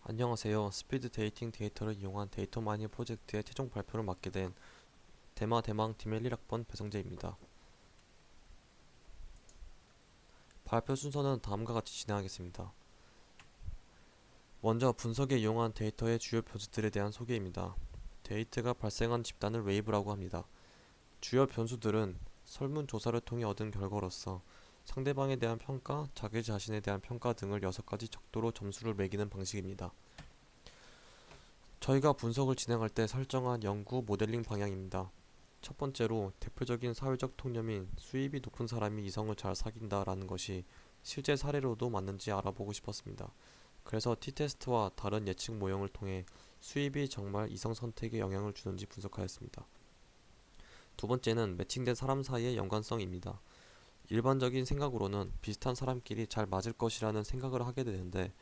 안녕하세요. 스피드 데이팅 데이터를 이용한 데이터 마이닝 프로젝트의 최종 발표를 맡게 된 대망 팀의 1학번 배성재입니다. 발표 순서는 다음과 같이 진행하겠습니다. 먼저 분석에 이용한 데이터의 주요 변수들에 대한 소개입니다. 데이터가 발생한 집단을 웨이브라고 합니다. 주요 변수들은 설문조사를 통해 얻은 결과로서 상대방에 대한 평가, 자기 자신에 대한 평가 등을 6가지 척도로 점수를 매기는 방식입니다. 저희가 분석을 진행할 때 설정한 연구 모델링 방향입니다. 첫 번째로 대표적인 사회적 통념인 수입이 높은 사람이 이성을 잘 사귄다 라는 것이 실제 사례로도 맞는지 알아보고 싶었습니다. 그래서 T테스트와 다른 예측 모형을 통해 수입이 정말 이성 선택에 영향을 주는지 분석하였습니다. 두 번째는 매칭된 사람 사이의 연관성입니다. 일반적인 생각으로는 비슷한 사람끼리 잘 맞을 것이라는 생각을 하게 되는데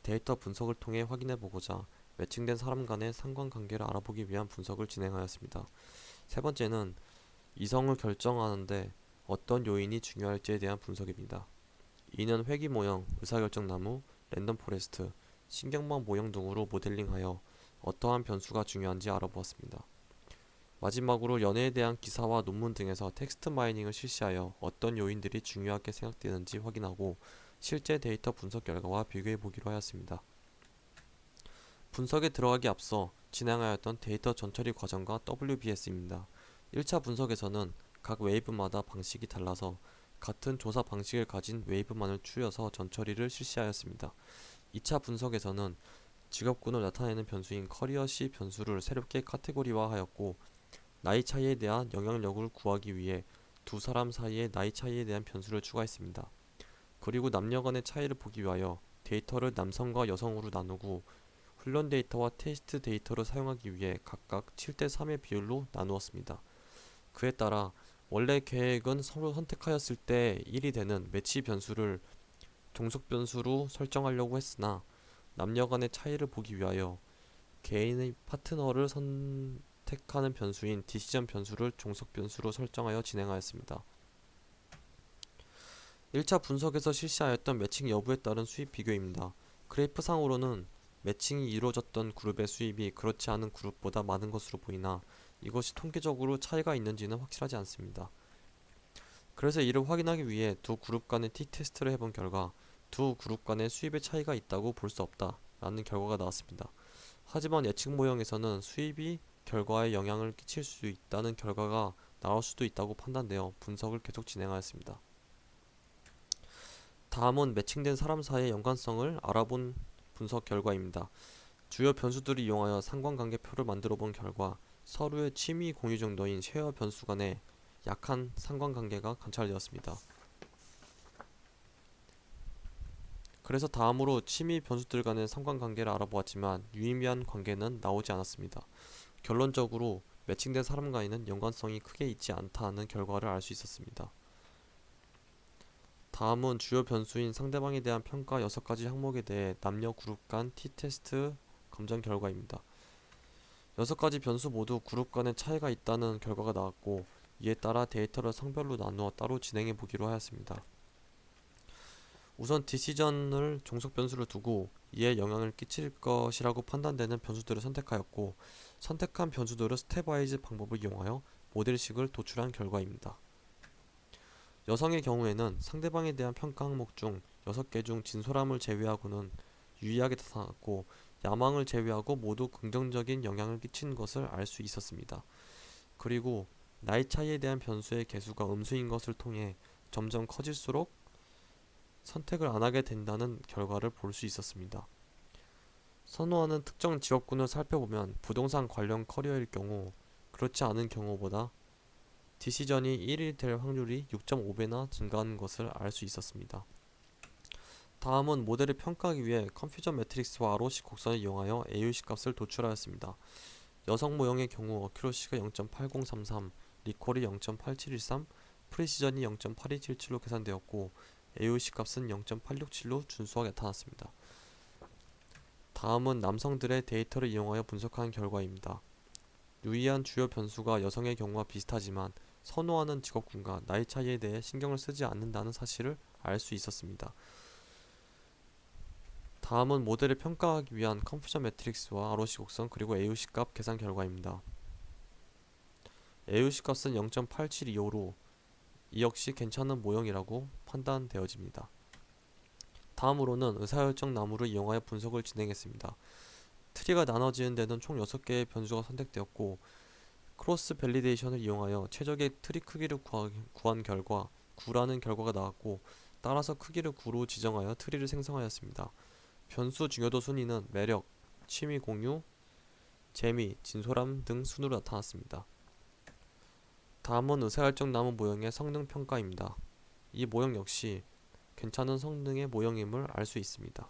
데이터 분석을 통해 확인해 보고자 매칭된 사람 간의 상관관계를 알아보기 위한 분석을 진행하였습니다. 세 번째는 이성을 결정하는데 어떤 요인이 중요할지에 대한 분석입니다. 이는 회귀 모형, 의사결정 나무, 랜덤 포레스트, 신경망 모형 등으로 모델링하여 어떠한 변수가 중요한지 알아보았습니다. 마지막으로 연애에 대한 기사와 논문 등에서 텍스트 마이닝을 실시하여 어떤 요인들이 중요하게 생각되는지 확인하고 실제 데이터 분석 결과와 비교해 보기로 하였습니다. 분석에 들어가기 앞서 진행하였던 데이터 전처리 과정과 WBS입니다. 1차 분석에서는 각 웨이브마다 방식이 달라서 같은 조사 방식을 가진 웨이브만을 추려서 전처리를 실시하였습니다. 2차 분석에서는 직업군을 나타내는 변수인 커리어 C 변수를 새롭게 카테고리화하였고 나이 차이에 대한 영향력을 구하기 위해 두 사람 사이의 나이 차이에 대한 변수를 추가했습니다. 그리고 남녀 간의 차이를 보기 위하여 데이터를 남성과 여성으로 나누고 훈련 데이터와 테스트 데이터를 사용하기 위해 각각 7대3의 비율로 나누었습니다. 그에 따라 원래 계획은 서로 선택하였을 때 1이 되는 매치 변수를 종속 변수로 설정하려고 했으나 남녀 간의 차이를 보기 위하여 개인의 파트너를 선택하는 변수인 디시전 변수를 종속 변수로 설정하여 진행하였습니다. 1차 분석에서 실시하였던 매칭 여부에 따른 수입 비교입니다. 그래프상으로는 매칭이 이루어졌던 그룹의 수입이 그렇지 않은 그룹보다 많은 것으로 보이나 이것이 통계적으로 차이가 있는지는 확실하지 않습니다. 그래서 이를 확인하기 위해 두 그룹 간의 T테스트를 해본 결과 두 그룹 간의 수입의 차이가 있다고 볼 수 없다 라는 결과가 나왔습니다. 하지만 예측 모형에서는 수입이 결과에 영향을 끼칠 수 있다는 결과가 나올 수도 있다고 판단되어 분석을 계속 진행하였습니다. 다음은 매칭된 사람 사이의 연관성을 알아본 분석 결과입니다. 주요 변수들을 이용하여 상관관계표를 만들어 본 결과 서로의 취미 공유 정도인 쉐어 변수 간의 약한 상관관계가 관찰되었습니다. 그래서 다음으로 취미 변수들 간의 상관관계를 알아보았지만 유의미한 관계는 나오지 않았습니다. 결론적으로 매칭된 사람 간에는 연관성이 크게 있지 않다는 결과를 알 수 있었습니다. 다음은 주요 변수인 상대방에 대한 평가 6가지 항목에 대해 남녀 그룹 간 T테스트 검정 결과입니다. 6가지 변수 모두 그룹 간의 차이가 있다는 결과가 나왔고 이에 따라 데이터를 성별로 나누어 따로 진행해 보기로 하였습니다. 우선 디시전을 종속 변수를 두고 이에 영향을 끼칠 것이라고 판단되는 변수들을 선택하였고 선택한 변수들을 스텝와이즈 방법을 이용하여 모델식을 도출한 결과입니다. 여성의 경우에는 상대방에 대한 평가 항목 중 6개 중 진솔함을 제외하고는 유의하게 나타났고 야망을 제외하고 모두 긍정적인 영향을 끼친 것을 알 수 있었습니다. 그리고 나이 차이에 대한 변수의 개수가 음수인 것을 통해 점점 커질수록 선택을 안 하게 된다는 결과를 볼 수 있었습니다. 선호하는 특정 직업군을 살펴보면 부동산 관련 커리어일 경우 그렇지 않은 경우보다 디시전이 1이 될 확률이 6.5배나 증가한 것을 알 수 있었습니다. 다음은 모델을 평가하기 위해 컴퓨전 매트릭스와 ROC 곡선을 이용하여 AUC 값을 도출하였습니다. 여성 모형의 경우 어큐러시가 0.8033, 리콜이 0.8713, 프리시전이 0.8277로 계산되었고 AUC 값은 0.867로 준수하게 나타났습니다. 다음은 남성들의 데이터를 이용하여 분석한 결과입니다. 유의한 주요 변수가 여성의 경우와 비슷하지만 선호하는 직업군과 나이 차이에 대해 신경을 쓰지 않는다는 사실을 알 수 있었습니다. 다음은 모델을 평가하기 위한 컴퓨전 매트릭스와 ROC 곡선 그리고 AUC 값 계산 결과입니다. AUC 값은 0.872호로 이 역시 괜찮은 모형이라고 판단되어집니다. 다음으로는 의사결정 나무를 이용하여 분석을 진행했습니다. 트리가 나눠지는 데는 총 6개의 변수가 선택되었고 크로스 밸리데이션을 이용하여 최적의 트리 크기를 구한 결과 9라는 결과가 나왔고 따라서 크기를 9로 지정하여 트리를 생성하였습니다. 변수 중요도 순위는 매력, 취미 공유, 재미, 진솔함 등 순으로 나타났습니다. 다음은 의사결정 나무 모형의 성능 평가입니다. 이 모형 역시 괜찮은 성능의 모형임을 알 수 있습니다.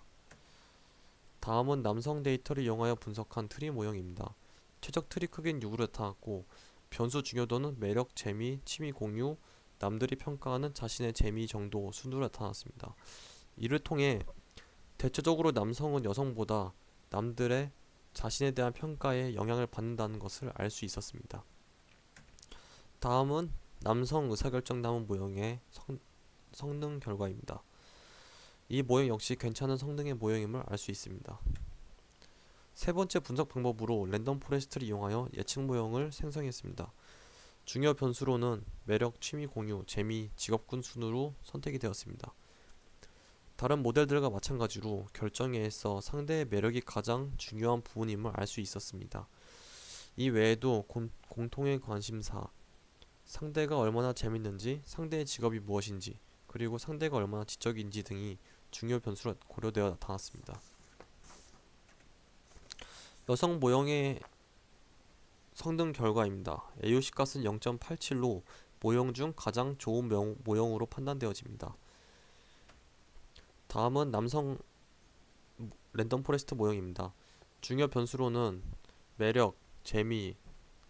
다음은 남성 데이터를 이용하여 분석한 트리 모형입니다. 최적 트리 크기는 6으로 나타났고 변수 중요도는 매력, 재미, 취미 공유, 남들이 평가하는 자신의 재미 정도 순으로 나타났습니다. 이를 통해 대체적으로 남성은 여성보다 남들의 자신에 대한 평가에 영향을 받는다는 것을 알 수 있었습니다. 다음은 남성 의사결정 나무 모형의 성능 결과입니다. 이 모형 역시 괜찮은 성능의 모형임을 알 수 있습니다. 세 번째 분석 방법으로 랜덤 포레스트를 이용하여 예측 모형을 생성했습니다. 중요 변수로는 매력, 취미 공유, 재미, 직업군 순으로 선택이 되었습니다. 다른 모델들과 마찬가지로 결정에서 상대의 매력이 가장 중요한 부분임을 알 수 있었습니다. 이 외에도 공통의 관심사, 상대가 얼마나 재밌는지, 상대의 직업이 무엇인지, 그리고 상대가 얼마나 지적인지 등이 중요 변수로 고려되어 나타났습니다. 여성 모형의 성능 결과입니다. AUC 값은 0.87로 모형 중 가장 좋은 모형으로 판단되어집니다. 다음은 남성 랜덤 포레스트 모형입니다. 중요 변수로는 매력, 재미,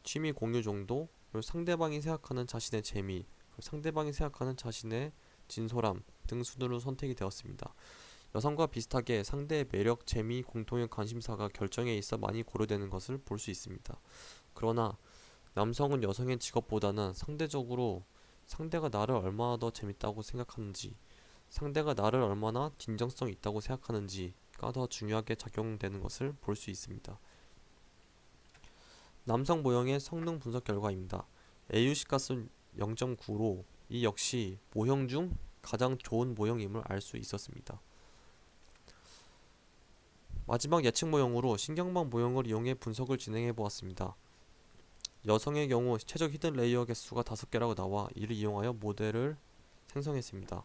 취미 공유 정도, 그리고 상대방이 생각하는 자신의 재미, 상대방이 생각하는 자신의 진솔함 등 순으로 선택이 되었습니다. 여성과 비슷하게 상대의 매력, 재미, 공통의 관심사가 결정에 있어 많이 고려되는 것을 볼 수 있습니다. 그러나 남성은 여성의 직업보다는 상대적으로 상대가 나를 얼마나 더 재밌다고 생각하는지, 상대가 나를 얼마나 진정성 있다고 생각하는지가 더 중요하게 작용되는 것을 볼 수 있습니다. 남성 모형의 성능 분석 결과입니다. AUC 값은 0.9로 이 역시 모형 중 가장 좋은 모형임을 알 수 있었습니다. 마지막 예측 모형으로 신경망 모형을 이용해 분석을 진행해 보았습니다. 여성의 경우 최적 히든 레이어 개수가 5개라고 나와 이를 이용하여 모델을 생성했습니다.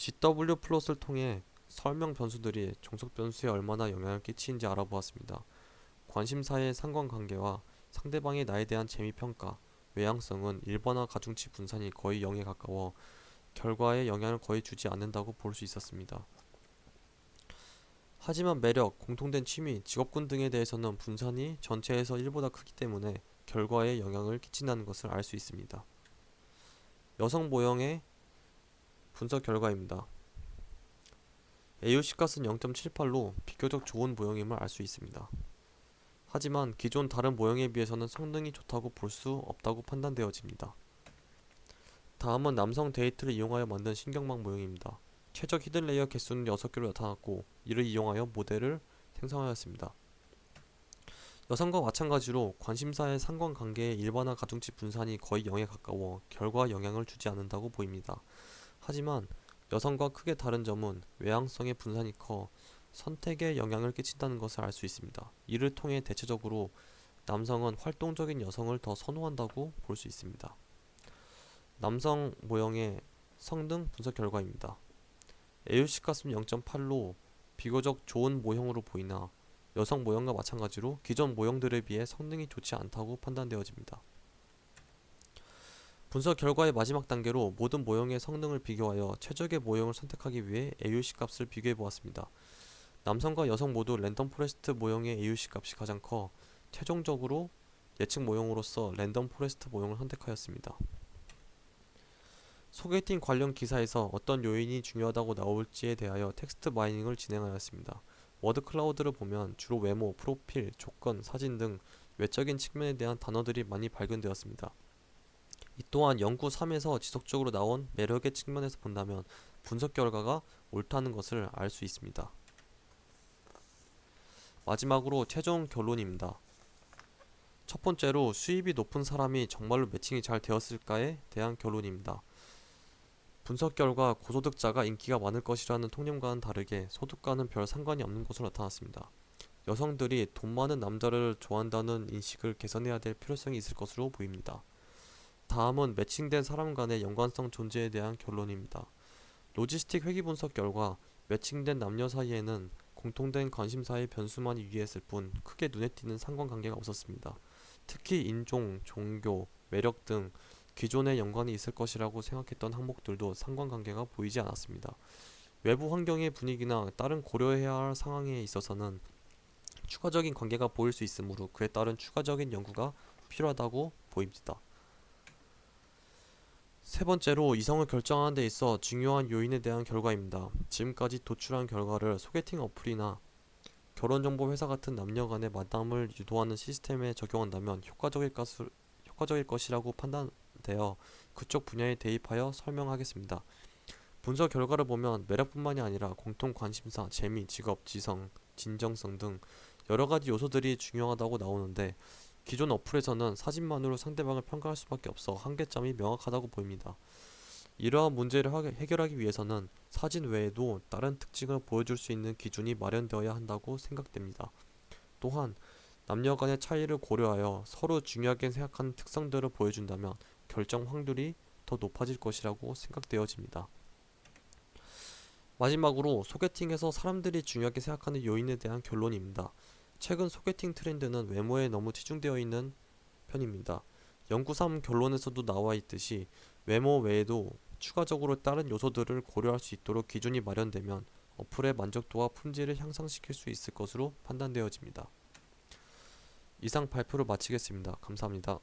GW 플롯을 통해 설명 변수들이 종속 변수에 얼마나 영향을 끼치는지 알아보았습니다. 관심사의 상관관계와 상대방의 나에 대한 재미평가, 외향성은 1번화 가중치 분산이 거의 0에 가까워 결과에 영향을 거의 주지 않는다고 볼 수 있었습니다. 하지만 매력, 공통된 취미, 직업군 등에 대해서는 분산이 전체에서 1보다 크기 때문에 결과에 영향을 끼친다는 것을 알 수 있습니다. 여성 모형의 분석 결과입니다. AUC 값은 0.78로 비교적 좋은 모형임을 알 수 있습니다. 하지만 기존 다른 모형에 비해서는 성능이 좋다고 볼 수 없다고 판단되어집니다. 다음은 남성 데이터를 이용하여 만든 신경망 모형입니다. 최적 히든 레이어 개수는 6개로 나타났고 이를 이용하여 모델을 생성하였습니다. 여성과 마찬가지로 관심사의 상관관계의 일반화 가중치 분산이 거의 0에 가까워 결과에 영향을 주지 않는다고 보입니다. 하지만 여성과 크게 다른 점은 외향성의 분산이 커 선택에 영향을 끼친다는 것을 알 수 있습니다. 이를 통해 대체적으로 남성은 활동적인 여성을 더 선호한다고 볼 수 있습니다. 남성 모형의 성능 분석 결과입니다. AUC 값은 0.8로 비교적 좋은 모형으로 보이나 여성 모형과 마찬가지로 기존 모형들에 비해 성능이 좋지 않다고 판단되어집니다. 분석 결과의 마지막 단계로 모든 모형의 성능을 비교하여 최적의 모형을 선택하기 위해 AUC 값을 비교해 보았습니다. 남성과 여성 모두 랜덤 포레스트 모형의 AUC 값이 가장 커 최종적으로 예측 모형으로서 랜덤 포레스트 모형을 선택하였습니다. 소개팅 관련 기사에서 어떤 요인이 중요하다고 나올지에 대하여 텍스트 마이닝을 진행하였습니다. 워드 클라우드를 보면 주로 외모, 프로필, 조건, 사진 등 외적인 측면에 대한 단어들이 많이 발견되었습니다. 이 또한 연구 3에서 지속적으로 나온 매력의 측면에서 본다면 분석 결과가 옳다는 것을 알 수 있습니다. 마지막으로 최종 결론입니다. 첫 번째로 수입이 높은 사람이 정말로 매칭이 잘 되었을까에 대한 결론입니다. 분석 결과 고소득자가 인기가 많을 것이라는 통념과는 다르게 소득과는 별 상관이 없는 것으로 나타났습니다. 여성들이 돈 많은 남자를 좋아한다는 인식을 개선해야 될 필요성이 있을 것으로 보입니다. 다음은 매칭된 사람 간의 연관성 존재에 대한 결론입니다. 로지스틱 회귀 분석 결과 매칭된 남녀 사이에는 공통된 관심사의 변수만 유의했을 뿐 크게 눈에 띄는 상관관계가 없었습니다. 특히 인종, 종교, 매력 등 기존에 연관이 있을 것이라고 생각했던 항목들도 상관관계가 보이지 않았습니다. 외부 환경의 분위기나 다른 고려해야 할 상황에 있어서는 추가적인 관계가 보일 수 있으므로 그에 따른 추가적인 연구가 필요하다고 보입니다. 세 번째로 이성을 결정하는 데 있어 중요한 요인에 대한 결과입니다. 지금까지 도출한 결과를 소개팅 어플이나 결혼정보 회사 같은 남녀 간의 만남을 유도하는 시스템에 적용한다면 효과적일 것이라고 판단되어 그쪽 분야에 대입하여 설명하겠습니다. 분석 결과를 보면 매력뿐만이 아니라 공통 관심사, 재미, 직업, 지성, 진정성 등 여러가지 요소들이 중요하다고 나오는데 기존 어플에서는 사진만으로 상대방을 평가할 수밖에 없어 한계점이 명확하다고 보입니다. 이러한 문제를 해결하기 위해서는 사진 외에도 다른 특징을 보여줄 수 있는 기준이 마련되어야 한다고 생각됩니다. 또한 남녀 간의 차이를 고려하여 서로 중요하게 생각하는 특성들을 보여준다면 결정 확률이 더 높아질 것이라고 생각되어집니다. 마지막으로 소개팅에서 사람들이 중요하게 생각하는 요인에 대한 결론입니다. 최근 소개팅 트렌드는 외모에 너무 치중되어 있는 편입니다. 연구 3 결론에서도 나와 있듯이 외모 외에도 추가적으로 다른 요소들을 고려할 수 있도록 기준이 마련되면 어플의 만족도와 품질을 향상시킬 수 있을 것으로 판단되어집니다. 이상 발표를 마치겠습니다. 감사합니다.